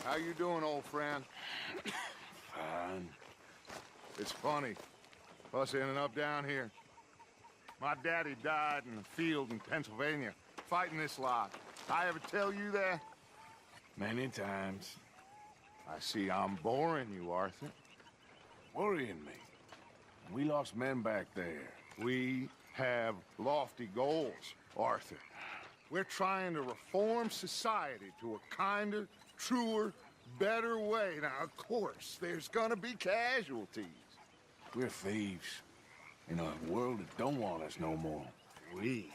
How you doing, old friend? Fine. It's funny, us ending up down here. My daddy died in the field in Pennsylvania, fighting this lot. I ever tell you that? Many times. I see I'm boring you, Arthur. Worrying me. We lost men back there. We have lofty goals, Arthur. We're trying to reform society to a kinder, truer, better way. Now, of course, there's gonna be casualties. We're thieves. In a world that don't want us no more. We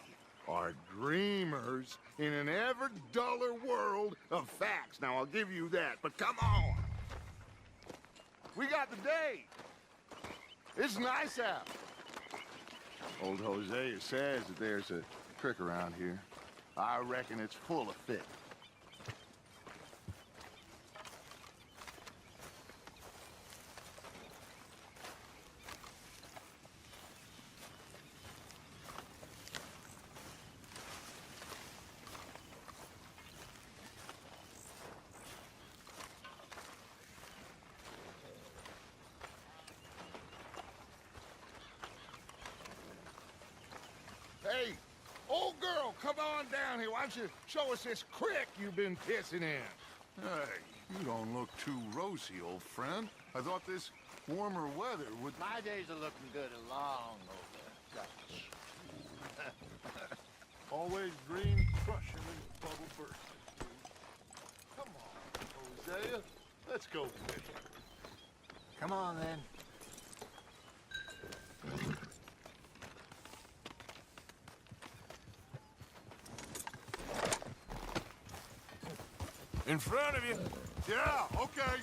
are dreamers in an ever duller world of facts. Now, I'll give you that, but come on. We got the date. It's nice out. Old Hosea says that there's a creek around here. I reckon it's full of fish. Hey, old girl, come on down here. Why don't you show us this creek you've been pissing in? Hey, you don't look too rosy, old friend. I thought this warmer weather would... My days are looking good and long over, Dutch. Always dream crushing and bubble bursting. Come on, Hosea. Let's go fishing. Come on, then. In front of you. Yeah, okay.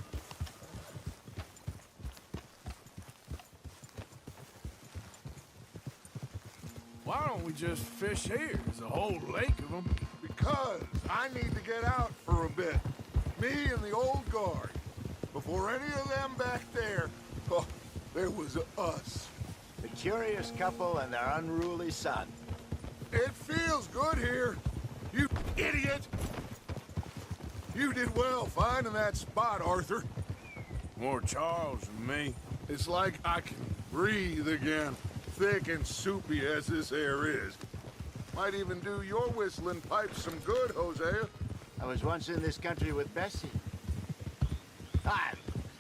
Why don't we just fish here? There's a whole lake of them. Because I need to get out for a bit. Me and the old guard. Before any of them back there, oh, there was us. The curious couple and their unruly son. It feels good here, you idiot! You did well finding that spot, Arthur. More Charles than me. It's like I can breathe again, thick and soupy as this air is. Might even do your whistling pipes some good, Hosea. I was once in this country with Bessie. Ah,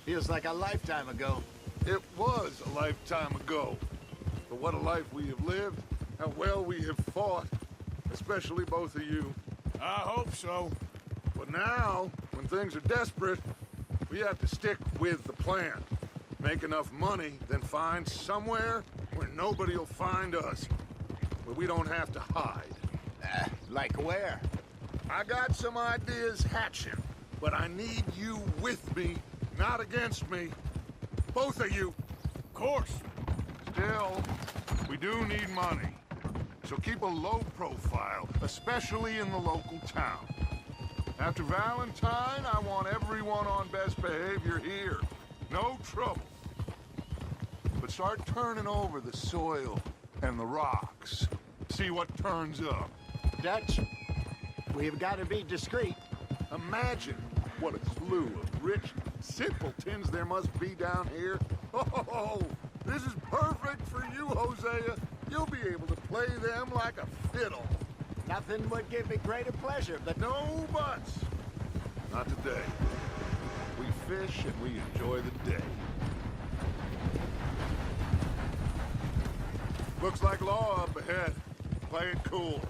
feels like a lifetime ago. It was a lifetime ago. But what a life we have lived, how well we have fought, especially both of you. I hope so. But now, when things are desperate, we have to stick with the plan. Make enough money, then find somewhere where nobody will find us. Where we don't have to hide. Like where? I got some ideas hatching, but I need you with me, not against me. Both of you. Of course. Still, we do need money. So keep a low profile, especially in the local town. After Valentine, I want everyone on best behavior here. No trouble. But start turning over the soil and the rocks. See what turns up. Dutch, we've got to be discreet. Imagine what a slew of rich simpletons there must be down here. Oh, this is perfect for you, Hosea. You'll be able to play them like a fiddle. Nothing would give me greater pleasure, but No buts. Not today. We fish and we enjoy the day. Looks like law up ahead. Play it cool.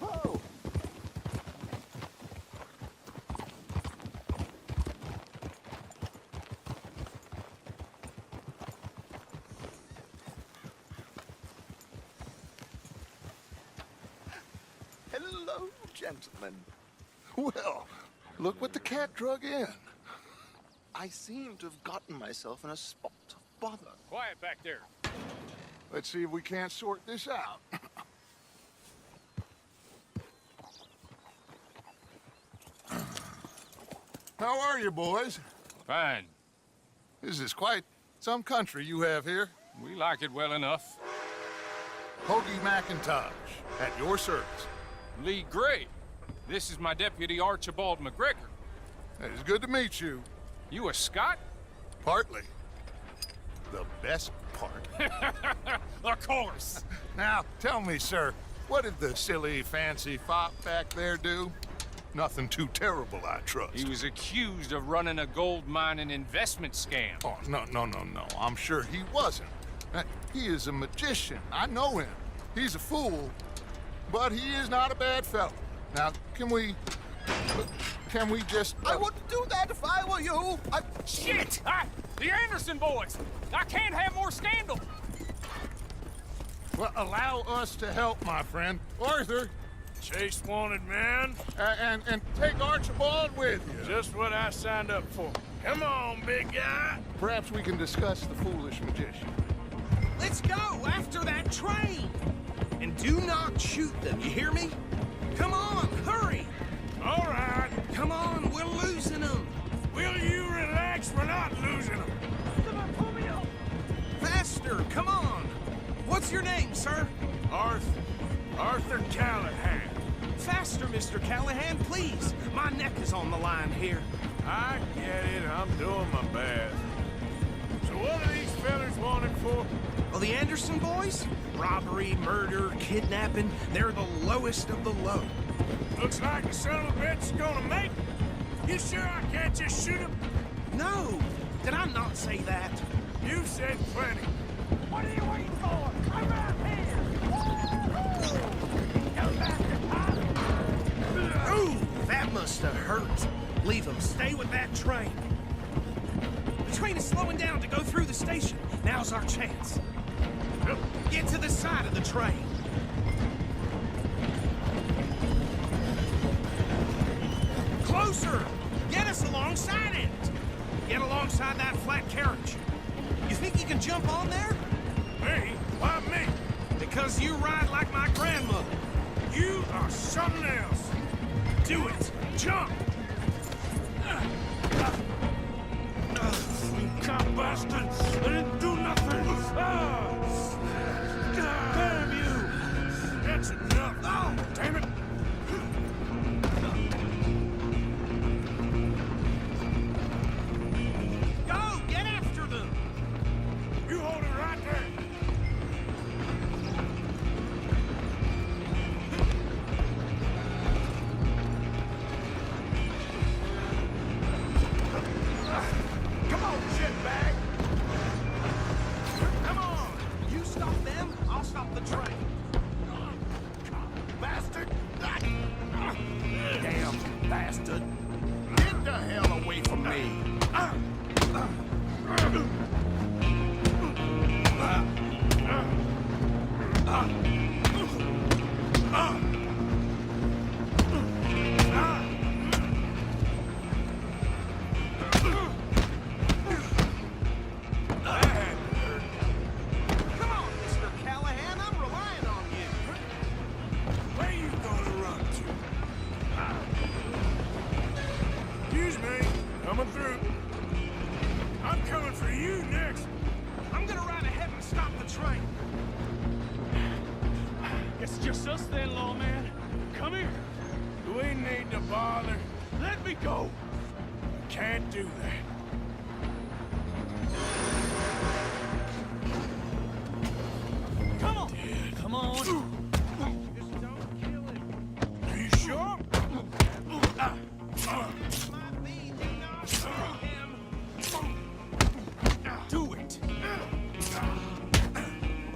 whoa! Hello, gentlemen. Well, look what the cat drug in. I seem to have gotten myself in a spot of bother. Quiet back there. Let's see if we can't sort this out. How are you, boys? Fine. This is quite some country you have here. We like it well enough. Hoagie McIntosh, at your service. Lee Gray. This is my deputy Archibald McGregor. It's good to meet you. You a Scot? Partly. The best part. Of course. Now, tell me, sir, what did the silly, fancy fop back there do? Nothing too terrible, I trust. He was accused of running a gold mining investment scam. Oh, no. I'm sure he wasn't. He is a magician. I know him. He's a fool, but he is not a bad fellow. Now, can we just... I wouldn't do that if I were you. Shit! The Anderson boys! I can't have more scandal! Well, allow us to help, my friend. Arthur, Chase wanted man. and take Archibald with you. Just what I signed up for. Come on, big guy. Perhaps we can discuss the foolish magician. Let's go after that train! And do not shoot them, you hear me? Come on, hurry! All right. Come on, we're losing them! Will you relax? We're not losing them. Faster, come on! What's your name, sir? Arthur Callahan. Faster, Mr. Callahan, please! My neck is on the line here. I get it. I'm doing my best. So what are these fellas wanted for? Well, the Anderson boys? Robbery, murder, kidnapping, they're the lowest of the low. Looks like the son of a bitch is gonna make it. You sure I can't just shoot him? No! Did I not say that? You said plenty. What are you waiting for? I'm out here! Ooh, that must have hurt. Leave them. Stay with that train. The train is slowing down to go through the station. Now's our chance. Get to the side of the train. Closer! Get us alongside it! Get alongside that flat carriage. You think you can jump on there? Me? Why me? Because you ride like my grandmother. You are something else. Do it! Jump! Cop bastard! I didn't do nothing! Damn you! That's enough! Oh, damn it! Go! Get after them! You hold it right there! Come on, shitbag! Come on! You stop them, I'll stop the train. Bastard! Damn bastard! Get the hell away from me! Come on, Mr. Callahan, I'm relying on you. Where you gonna run to? Excuse me, coming through. I'm coming for you next. I'm gonna ride ahead and stop the train. It's just us then, lawman. Come here. Do we need to bother? Let me go. Can't do that. Come on! Come on! Just don't kill him. Are you sure? My feet do not kill him. Do it!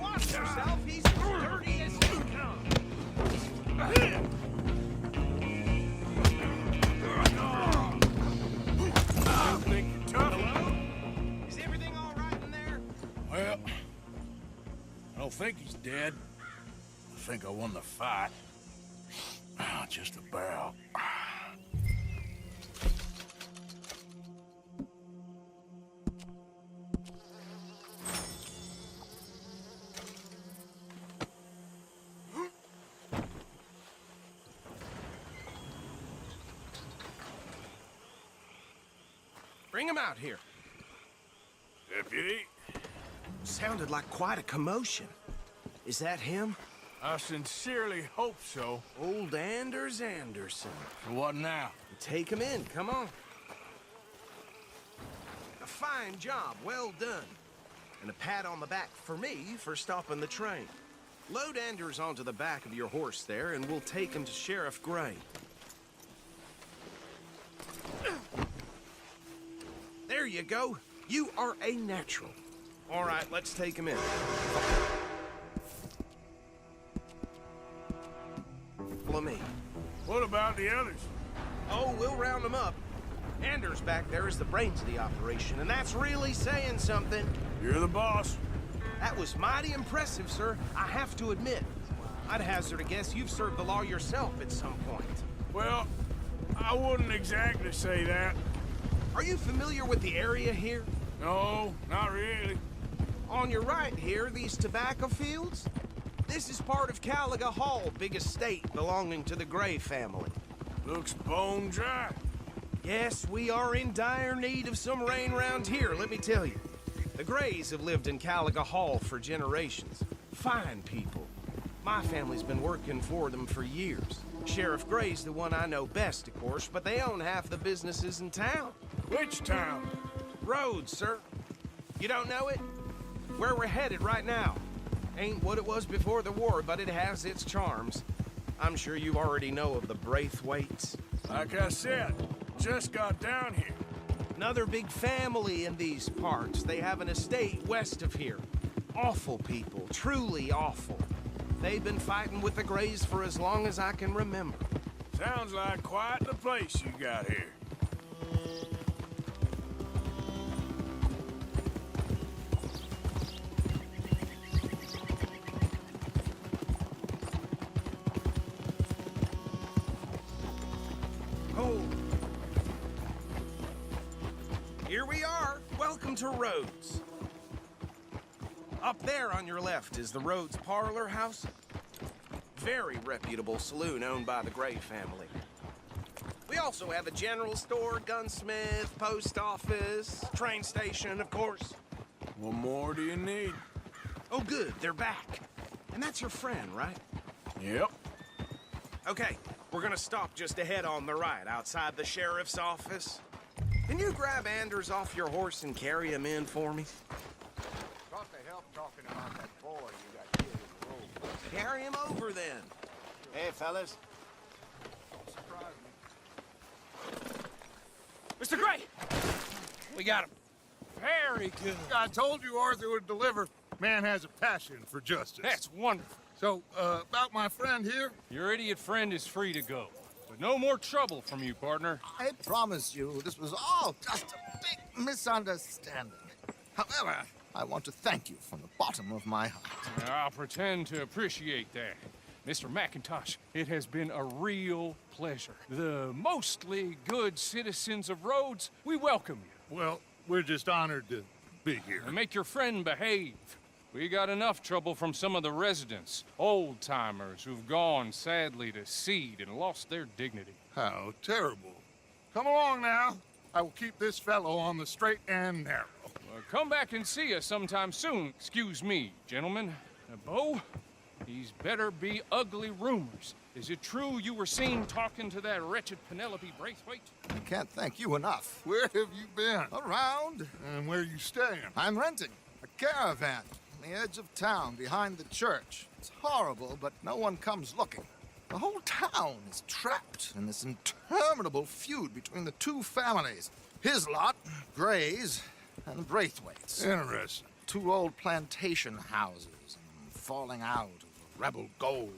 Watch yourself, he's as dirty as he comes. You think you're tough? Hello? Is everything all right in there? Well, I don't think he's dead. I think I won the fight. Just about. Bring him out here. Deputy? Sounded like quite a commotion. Is that him? I sincerely hope so. Old Anders Anderson. What now? Take him in, come on. A fine job, well done. And a pat on the back for me for stopping the train. Load Anders onto the back of your horse there, and we'll take him to Sheriff Gray. There you go. You are a natural. All right, let's take him in. Follow me. What about the others? Oh, we'll round them up. Anders back there is the brains of the operation, and that's really saying something. You're the boss. That was mighty impressive, sir. I have to admit. I'd hazard a guess you've served the law yourself at some point. Well, I wouldn't exactly say that. Are you familiar with the area here? No, not really. On your right here, these tobacco fields? This is part of Caliga Hall, big estate belonging to the Gray family. Looks bone dry. Yes, we are in dire need of some rain round here, let me tell you. The Grays have lived in Caliga Hall for generations. Fine people. My family's been working for them for years. Sheriff Gray's the one I know best, of course, but they own half the businesses in town. Which town? Rhodes, sir. You don't know it? Where we're headed right now. Ain't what it was before the war, but it has its charms. I'm sure you already know of the Braithwaites. Like I said, just got down here. Another big family in these parts. They have an estate west of here. Awful people, truly awful. They've been fighting with the Grays for as long as I can remember. Sounds like quite the place you got here. Oh. Here we are. Welcome to Rhodes. Up there on your left is the Rhodes Parlor House. Very reputable saloon owned by the Gray family. We also have a general store, gunsmith, post office, train station, of course. What more do you need? Oh, good, they're back. And that's your friend, right? Yep. Okay, we're gonna stop just ahead on the right, outside the sheriff's office. Can you grab Anders off your horse and carry him in for me? Got the help talking about that boy you got killed in the road. Carry him over, then. Hey, fellas. Mr. Gray! We got him. Very good. I told you Arthur would deliver. Man has a passion for justice. That's wonderful. So, about my friend here? Your idiot friend is free to go. But no more trouble from you, partner. I promise you, this was all just a big misunderstanding. However, I want to thank you from the bottom of my heart. I'll pretend to appreciate that. Mr. McIntosh, it has been a real pleasure. The mostly good citizens of Rhodes, we welcome you. Well, we're just honored to be here. And make your friend behave. We got enough trouble from some of the residents, old-timers who've gone, sadly, to seed and lost their dignity. How terrible. Come along now. I will keep this fellow on the straight and narrow. Come back and see us sometime soon. Excuse me, gentlemen. Bo, these better be ugly rumors. Is it true you were seen talking to that wretched Penelope Braithwaite? I can't thank you enough. Where have you been? Around. And where you staying? I'm renting a caravan on the edge of town behind the church. It's horrible, but no one comes looking. The whole town is trapped in this interminable feud between the two families. His lot, Gray's, and the Braithwaites. Interesting. Two old plantation houses, and falling out over rebel gold,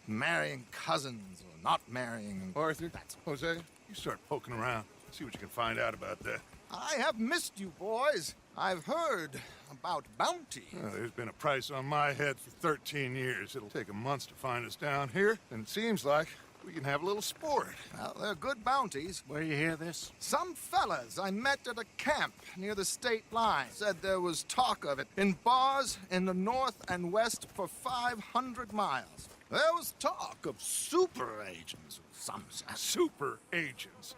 and marrying cousins or not marrying. Arthur, That's Jose, you start poking around. See what you can find out about that. I have missed you, boys. I've heard about bounty. There's been a price on my head for 13 years. It'll take a month to find us down here, and it seems like we can have a little sport. Well, they're good bounties. Where you hear this? Some fellas I met at a camp near the state line said there was talk of it in bars in the north and west for 500 miles. There was talk of super agents of some sort. Super agents.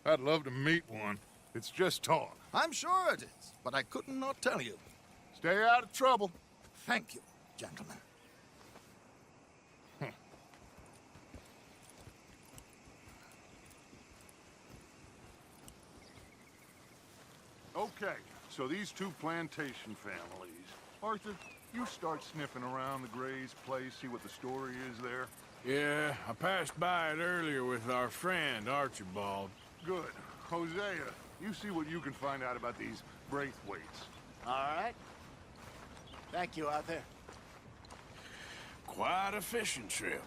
I'd love to meet one. It's just talk. I'm sure it is, but I couldn't not tell you. Stay out of trouble. Thank you, gentlemen. Okay, so these two plantation families. Arthur, you start sniffing around the Gray's place, see what the story is there. Yeah, I passed by it earlier with our friend, Archibald. Good. Hosea, you see what you can find out about these Braithwaites. All right. Thank you, Arthur. Quite a fishing trip.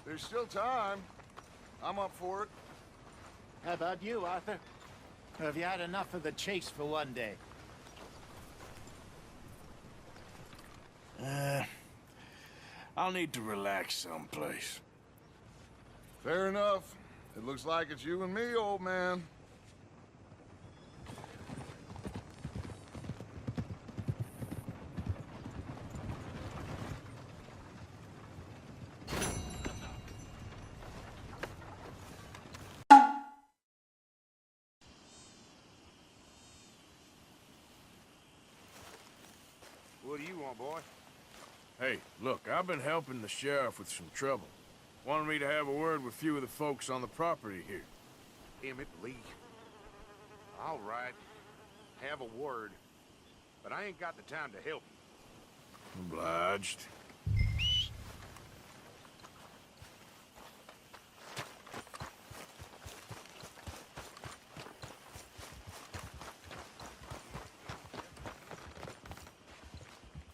There's still time. I'm up for it. How about you, Arthur? Or have you had enough of the chase for one day? I'll need to relax someplace. Fair enough. It looks like it's you and me, old man. What do you want, boy? Hey, look, I've been helping the sheriff with some trouble. Wanted me to have a word with a few of the folks on the property here. Emmett Lee. All right. Have a word. But I ain't got the time to help you. Obliged.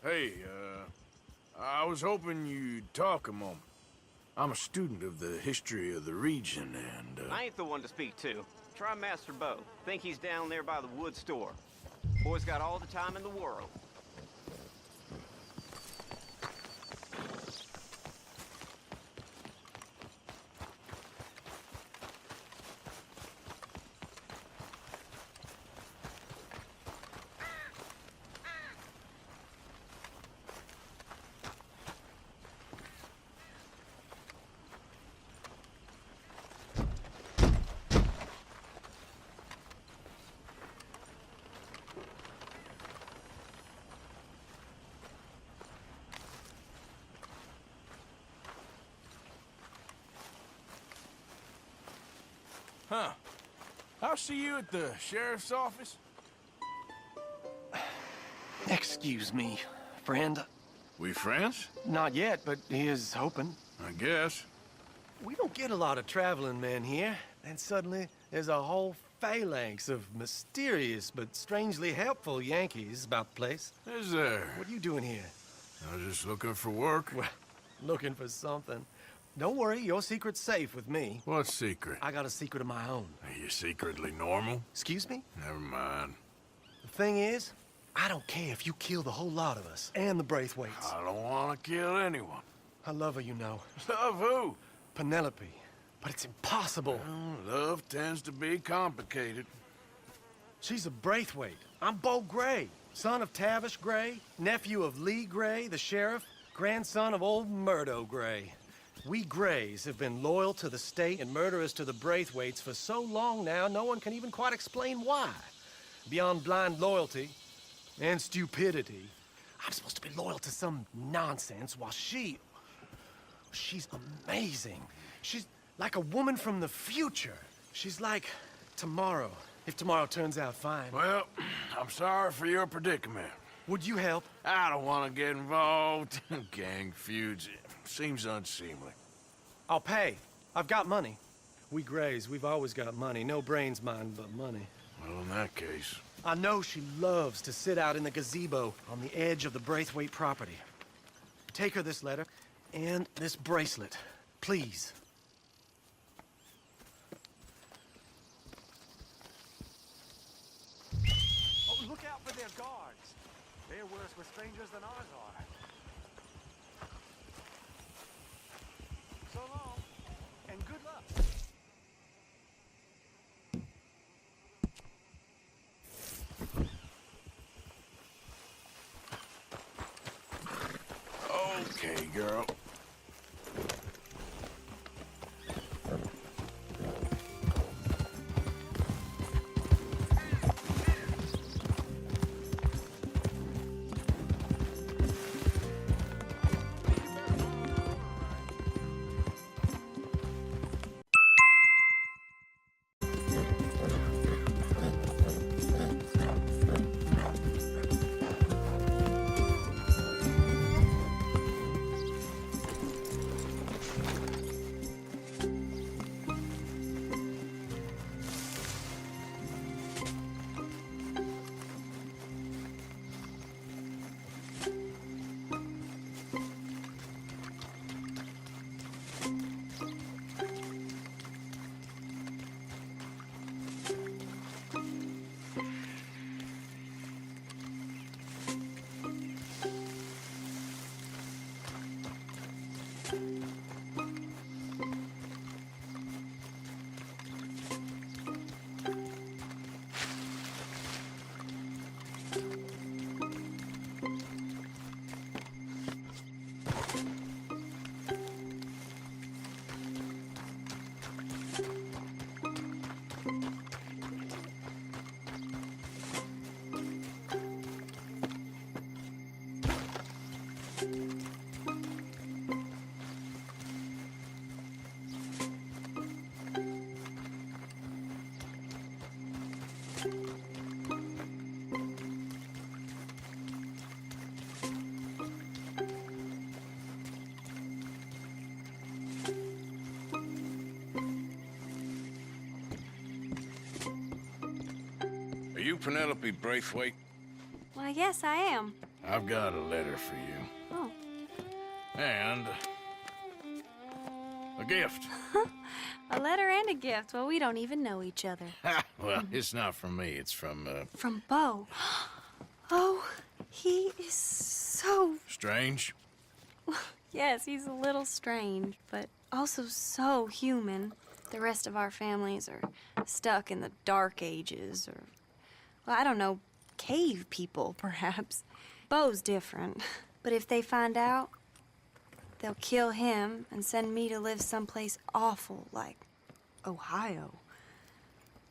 Hey, I was hoping you'd talk a moment. I'm a student of the history of the region, and, I ain't the one to speak to. Try Master Bo. Think he's down there by the wood store. Boy's got all the time in the world. Huh. I'll see you at the sheriff's office. Excuse me, friend. We friends? Not yet, but he is hoping. I guess. We don't get a lot of traveling men here, and suddenly there's a whole phalanx of mysterious but strangely helpful Yankees about the place. Is there? What are you doing here? I was just looking for work. Well, looking for something. Don't worry, your secret's safe with me. What secret? I got a secret of my own. Are you secretly normal? Excuse me? Never mind. The thing is, I don't care if you kill the whole lot of us, and the Braithwaites. I don't want to kill anyone. I love her, you know. Love who? Penelope. But it's impossible. Well, love tends to be complicated. She's a Braithwaite. I'm Bo Gray, son of Tavish Gray, nephew of Lee Gray, the sheriff, grandson of old Murdo Gray. We Grays have been loyal to the state and murderous to the Braithwaites for so long now, no one can even quite explain why. Beyond blind loyalty and stupidity, I'm supposed to be loyal to some nonsense while she's amazing. She's like a woman from the future. She's like tomorrow, if tomorrow turns out fine. Well, I'm sorry for your predicament. Would you help? I don't want to get involved. Gang feuds. Seems unseemly. I'll pay. I've got money. We Grays, we've always got money. No brains, mind, but money. Well, in that case... I know she loves to sit out in the gazebo on the edge of the Braithwaite property. Take her this letter and this bracelet, please. Oh, look out for their guards. They're worse with strangers than ours are. So long, and good luck. Okay, girl. Are you Penelope Braithwaite? Why, yes, I am. I've got a letter for you. Oh. And a gift. A letter and a gift. Well, we don't even know each other. Well, it's not from me. It's from, From Bo. Oh, he is so... Strange? Yes, he's a little strange, but also so human. The rest of our families are stuck in the Dark Ages, or... Well, I don't know, cave people, perhaps. Bo's different. But if they find out, they'll kill him and send me to live someplace awful like Ohio.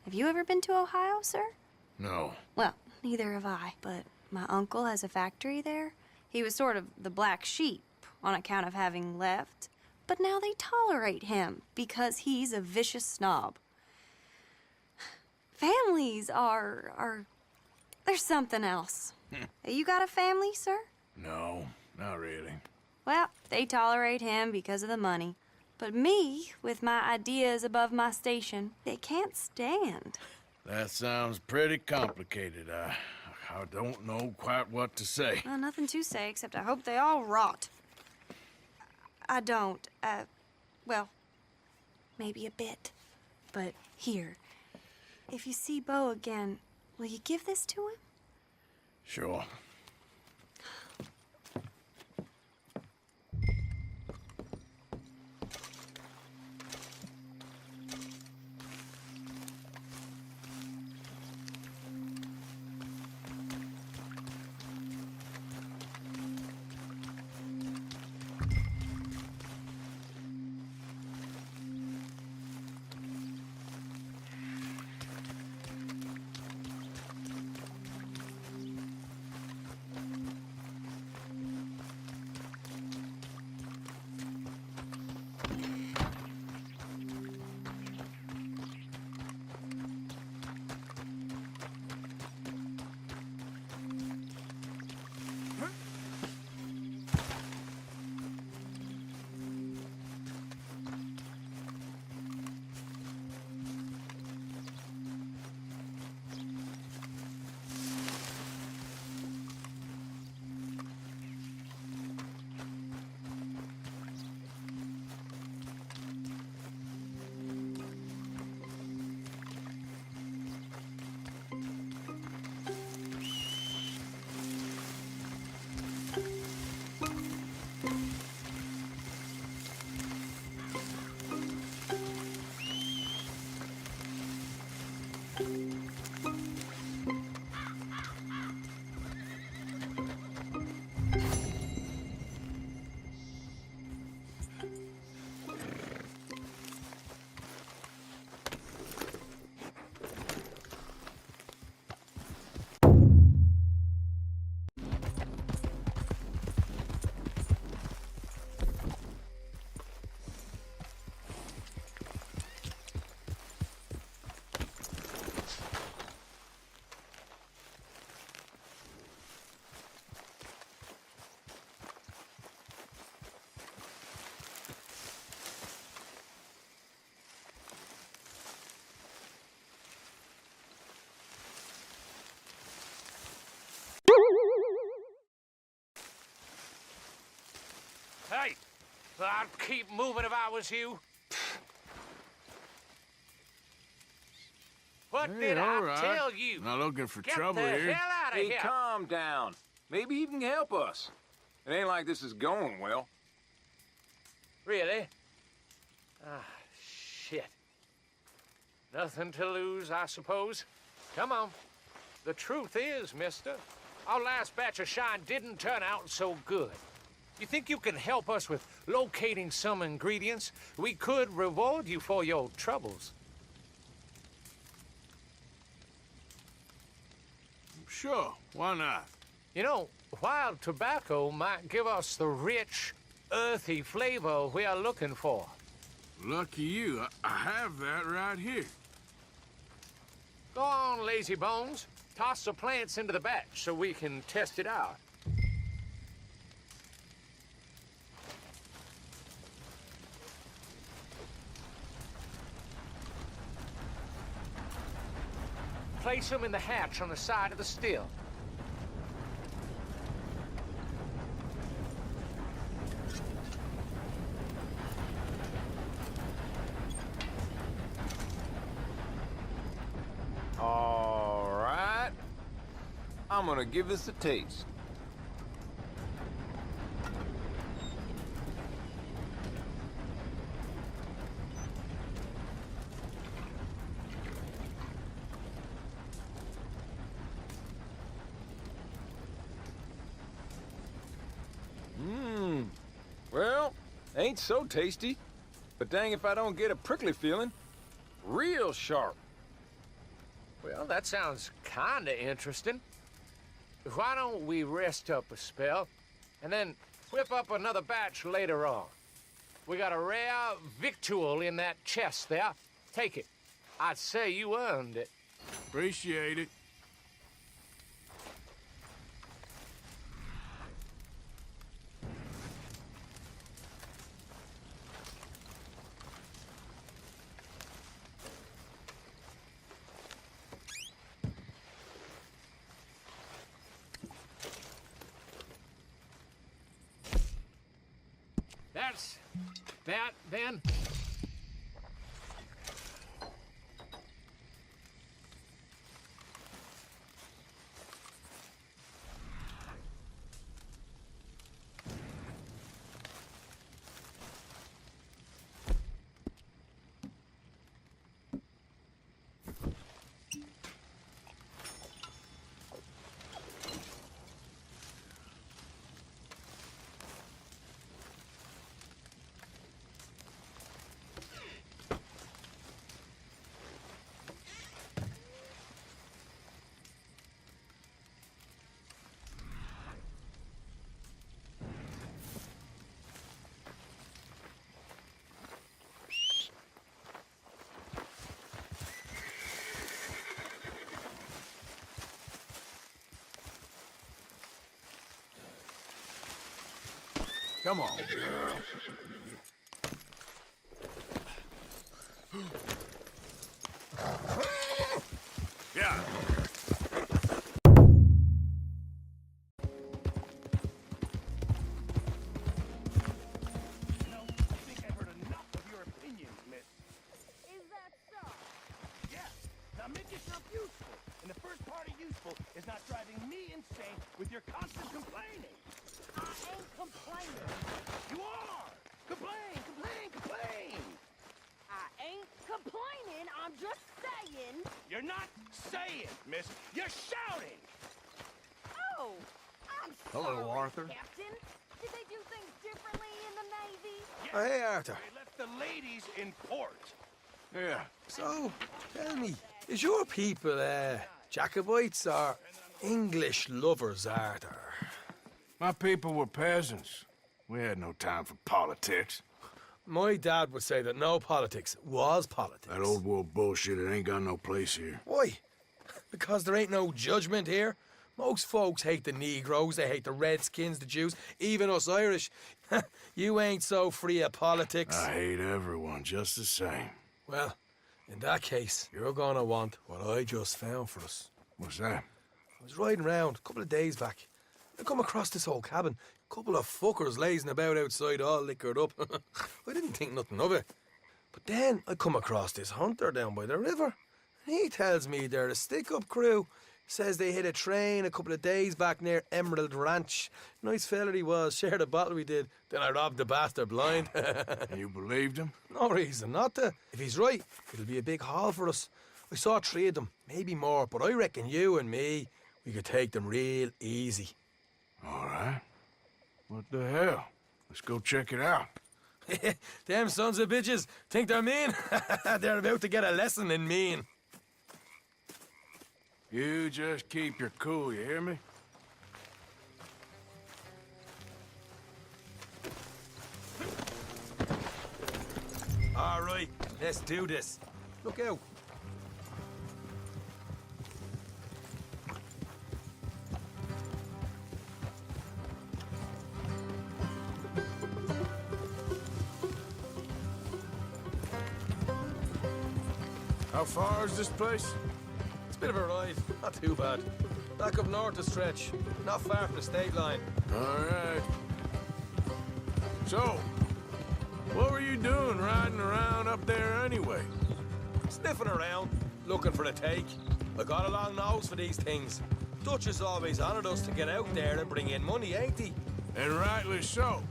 Have you ever been to Ohio, sir? No. Well, neither have I, but my uncle has a factory there. He was sort of the black sheep on account of having left, but now they tolerate him because he's a vicious snob. Families are there's something else. You got a family, sir? No, not really. Well, they tolerate him because of the money. But me, with my ideas above my station, they can't stand. That sounds pretty complicated. I don't know quite what to say. Well, nothing to say, except I hope they all rot. I don't, well, maybe a bit. But here, if you see Bo again, will you give this to him? Sure. Hey, I'd keep moving if I was you. What did I tell you? Not looking for Get trouble the here. hell out of Hey, here! calm down. Maybe you can help us. It ain't like this is going well. Really? Ah, shit. Nothing to lose, I suppose. Come on. The truth is, mister, our last batch of shine didn't turn out so good. You think you can help us with locating some ingredients? We could reward you for your troubles. Sure, why not? You know, wild tobacco might give us the rich, earthy flavor we are looking for. Lucky you, I have that right here. Go on, lazy bones. Toss the plants into the batch so we can test it out. Place them in the hatch on the side of the still. All right. I'm gonna give this a taste. Well, ain't so tasty. But dang if I don't get a prickly feeling. Real sharp. Well, that sounds kinda interesting. Why don't we rest up a spell, and then whip up another batch later on? We got a rare victual in that chest there. Take it. I'd say you earned it. Appreciate it. That's that, then. Come on, girl. Yeah. Is not driving me insane with your constant complaining. I ain't complaining. You are! Complain, complain, complain! I ain't complaining, I'm just saying. You're not saying, miss. You're shouting! Oh, I'm Hello, sorry, Arthur. Captain. Did they do things differently in the Navy? Yes, Oh, hey, Arthur. they left the ladies in port. Yeah. So, tell me, is your people, Jacobites or English lovers, Arthur? My people were peasants. We had no time for politics. My dad would say that no politics was politics. That old world bullshit, it ain't got no place here. Why? Because there ain't no judgment here. Most folks hate the Negroes, they hate the Redskins, the Jews, even us Irish. You ain't so free of politics. I hate everyone just the same. Well, in that case, you're gonna want what I just found for us. What's that? I was riding around a couple of days back. I come across this old cabin. A couple of fuckers lazing about outside all liquored up. I didn't think nothing of it. But then I come across this hunter down by the river. And he tells me they're a stick-up crew. Says they hit a train a couple of days back near Emerald Ranch. Nice fella he was, shared a bottle we did. Then I robbed the bastard blind. You believed him? No reason not to. If he's right, it'll be a big haul for us. I saw 3 of them, maybe more, but I reckon you and me, we could take them real easy. All right. What the hell? Let's go check it out. Them sons of bitches think they're mean. They're about to get a lesson in mean. You just keep your cool, you hear me? All right, let's do this. Look out. How far is this place? It's a bit of a ride, not too bad. Back up north a stretch, not far from the state line. All right. So, what were you doing riding around up there anyway? Sniffing around, looking for a take. I got a long nose for these things. Dutch has always honored us to get out there and bring in money, ain't he? And rightly so.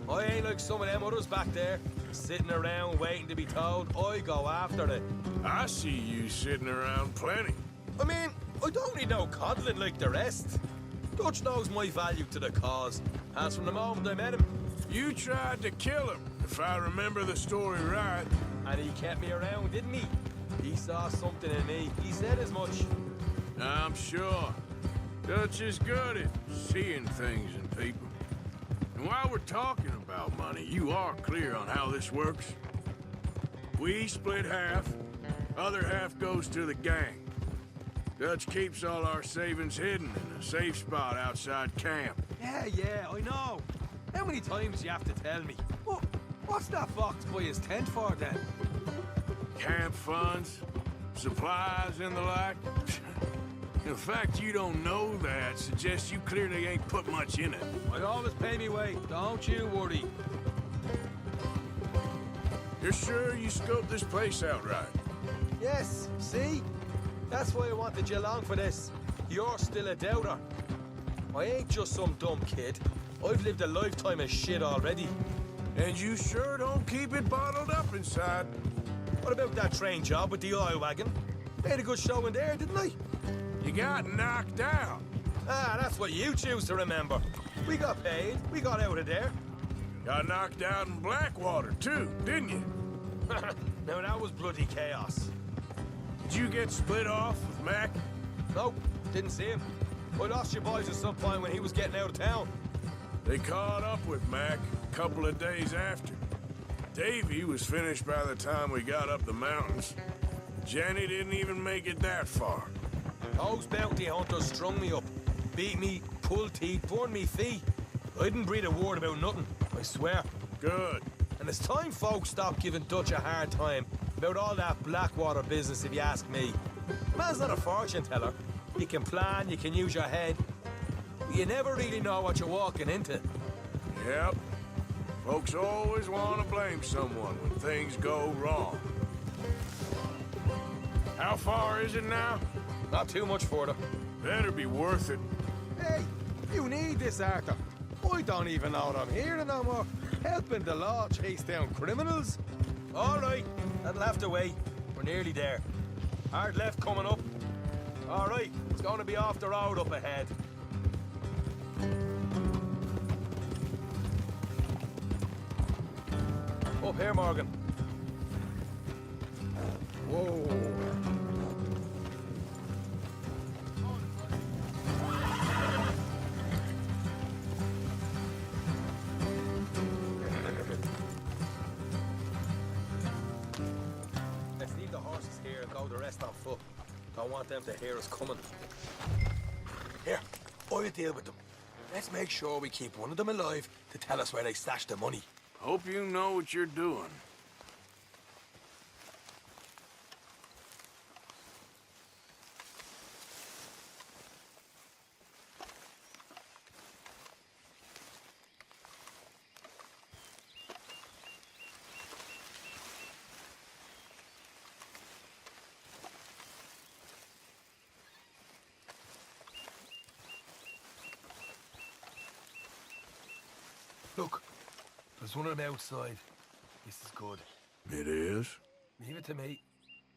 I ain't like some of them others back there, sitting around waiting to be told. I go after it. I see you sitting around plenty. I mean, I don't need no coddling like the rest. Dutch knows my value to the cause, as from the moment I met him. You tried to kill him, if I remember the story right. And he kept me around, didn't he? He saw something in me. He said as much. I'm sure. Dutch is good at seeing things in people. And while we're talking about money, you are clear on how this works? We split half, other half goes to the gang. Dutch keeps all our savings hidden in a safe spot outside camp. Yeah, I know. How many times do you have to tell me? What's that box by his tent for, then? Camp funds, supplies, and the like. The fact you don't know that suggests you clearly ain't put much in it. I always pay me way, don't you worry. You're sure you scoped this place out right? Yes, see? That's why I wanted you along for this. You're still a doubter. I ain't just some dumb kid. I've lived a lifetime of shit already. And you sure don't keep it bottled up inside. What about that train job with the oil wagon? They had a good show in there, didn't they? You got knocked out. Ah, that's what you choose to remember. We got paid. We got out of there. Got knocked out in Blackwater, too, didn't you? Now, that was bloody chaos. Did you get split off with Mac? Nope, didn't see him. I lost your boys at some point when he was getting out of town. They caught up with Mac a couple of days after. Davy was finished by the time we got up the mountains. Jenny didn't even make it that far. Those bounty hunters strung me up, beat me, pulled teeth, burned me feet. I didn't breathe a word about nothing, I swear. Good. And it's time folks stopped giving Dutch a hard time about all that Blackwater business, if you ask me. Man's not a fortune teller. You can plan, you can use your head. But you never really know what you're walking into. Yep. Folks always want to blame someone when things go wrong. How far is it now? Not too much further. Better be worth it. Hey, you need this, Arthur. I don't even know what I'm here no more. Helping the law chase down criminals. All right, that'll have to wait. We're nearly there. Hard left coming up. All right, it's going to be off the road up ahead. Up here, Morgan. Whoa. Let's leave the horses here and go the rest on foot. Don't want them to hear us coming. Here, I'll deal with them. Let's make sure we keep one of them alive to tell us where they stashed the money. Hope you know what you're doing. Look, there's one of them outside. This is good. It is? Leave it to me.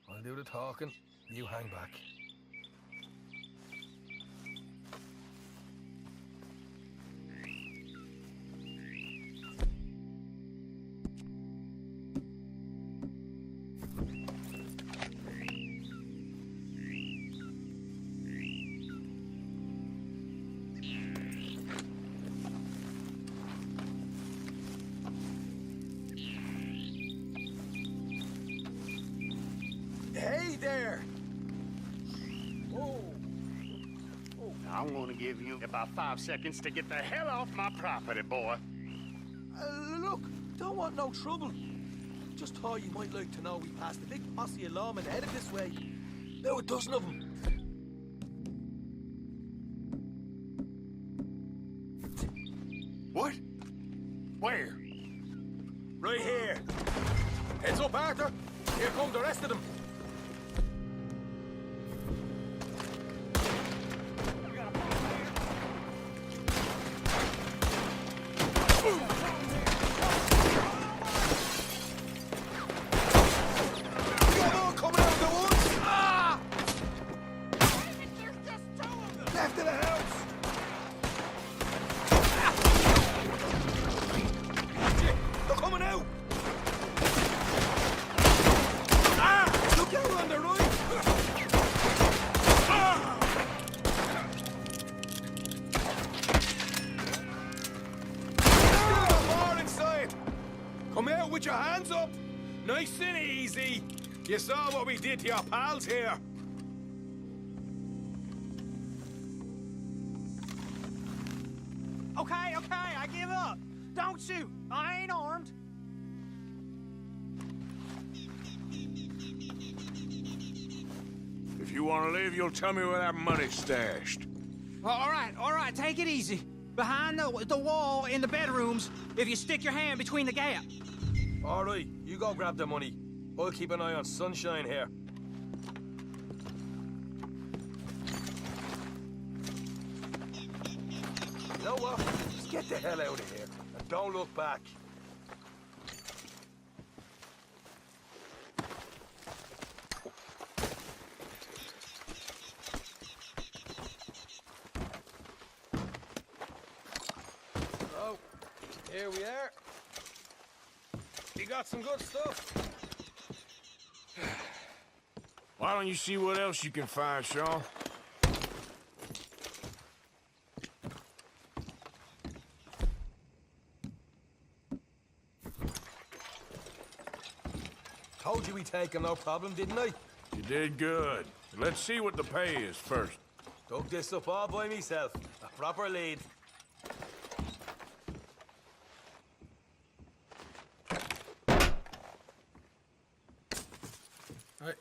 I'll do the talking. You hang back. I'm gonna give you about 5 seconds to get the hell off my property, boy. Look, don't want no trouble. Just thought you might like to know we passed a big posse of lawmen headed this way. About a dozen of them. What? Where? Right here. Heads up, Arthur. Here come the rest of them. With your hands up! Nice and easy! You saw what we did to your pals here! Okay, I give up. Don't shoot. I ain't armed. If you want to leave, you'll tell me where that money's stashed. All right, take it easy. Behind the wall in the bedrooms, if you stick your hand between the gap. All right, you go grab the money. I'll keep an eye on Sunshine here. You know what? Just get the hell out of here and don't look back. Oh, here we are. You got some good stuff. Why don't you see what else you can find, Sean? Told you we'd take him, no problem, didn't I? You did good. Let's see what the pay is first. Dug this up all by myself. A proper lead. Hey,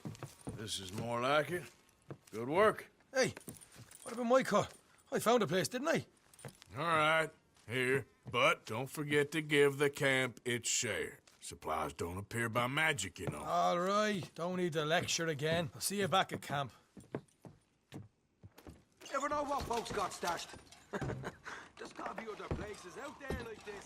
this is more like it. Good work. Hey, what about my car? I found a place, didn't I? All right, here. But don't forget to give the camp its share. Supplies don't appear by magic, you know. All right, don't need to lecture again. I'll see you back at camp. Never know what folks got stashed. There's gotta be other places out there like this.